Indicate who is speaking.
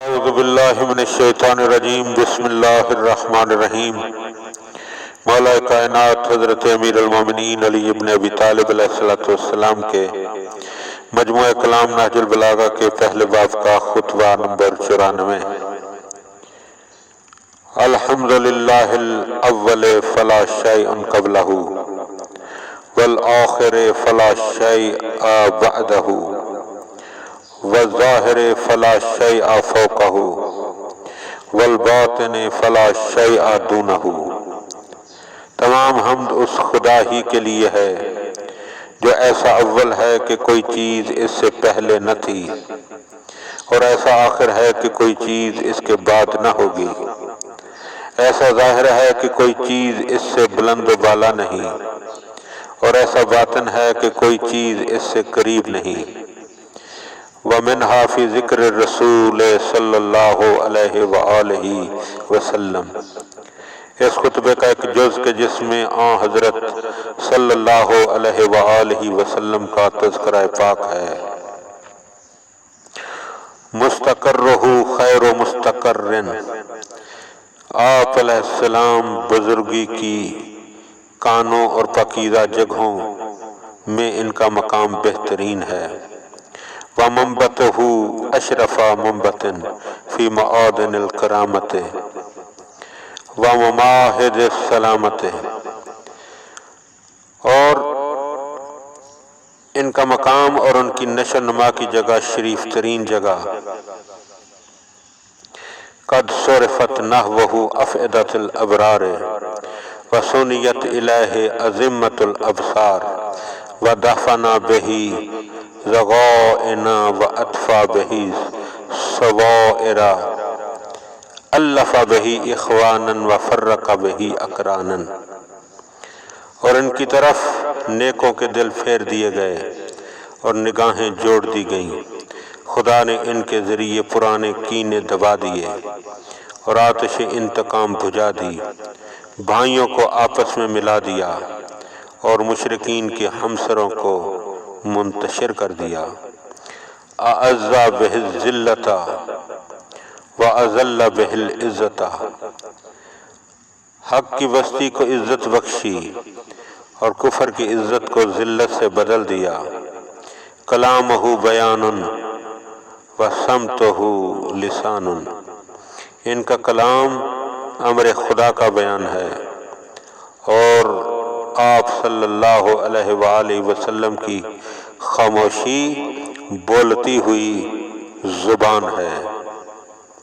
Speaker 1: اعوذ باللہ من الشیطان الرجیم بسم اللہ الرحمن الرحیم۔ مولا کائنات حضرت امیر المومنین علی ابن ابی طالب علیہ السلام کے مجموعہ کلام نہج البلاغہ کے پہلے باب کا خطبہ نمبر 94۔ الحمدللہ الاول فلا شیء قبلہ والآخر فلا شیء بعدہ والظاہر فلا شیء فوقہ والباطن فلا شیء دونہ۔ تمام حمد اس خدا ہی کے لیے ہے جو ایسا اول ہے کہ کوئی چیز اس سے پہلے نہ تھی، اور ایسا آخر ہے کہ کوئی چیز اس کے بعد نہ ہوگی، ایسا ظاہر ہے کہ کوئی چیز اس سے بلند و بالا نہیں، اور ایسا باطن ہے کہ کوئی چیز اس سے قریب نہیں۔ وَمِنْهَا فِي ذِكْرِ الرَّسُولِ صلی اللہ علیہ وآلہ وسلم۔ اس خطبے کا ایک جز کہ جس میں آن حضرت صلی اللہ علیہ وآلہ وسلم کا تذکرہ پاک ہے۔ مستقرہ خیر مستقر، آپ علیہ السلام بزرگی کی کانوں اور پاکیزہ جگہوں میں ان کا مقام بہترین ہے۔ وَمَنبَتُهُ أَشْرَفَ مَنبَتٍ فِي مَعَادِنِ الْكَرَامَةِ وَمَمَاهِدِ السَّلَامَةِ، اور ان کا مقام اور ان کی نشو نما کی جگہ شریف ترین جگہ۔ قد صرفت نحوہ افئدۃ الابرار وسنیت الیہ ازمۃ الابصار ودفن بہ ضغائن واطفا بہ صوائر الف بہ اخوانا وفرق بہ اقرانا۔ اور ان کی طرف نیکوں کے دل پھیر دیے گئے اور نگاہیں جوڑ دی گئیں، خدا نے ان کے ذریعے پرانے کینے دبا دیے اور آتش انتقام بجھا دی، بھائیوں کو آپس میں ملا دیا اور مشرکین کے ہمسروں کو منتشر کر دیا۔ اعز بہ الذلۃ وَأَذَلَّ بِهِ الْعِزَّةَ، حق کی بستی کو عزت بخشی اور کفر کی عزت کو ذلت سے بدل دیا۔ کلامہ بیان وسمتہ لسان، ان کا کلام امر خدا کا بیان ہے اور آپ صلی اللہ علیہ وآلہ وسلم کی خاموشی بولتی ہوئی زبان ہے۔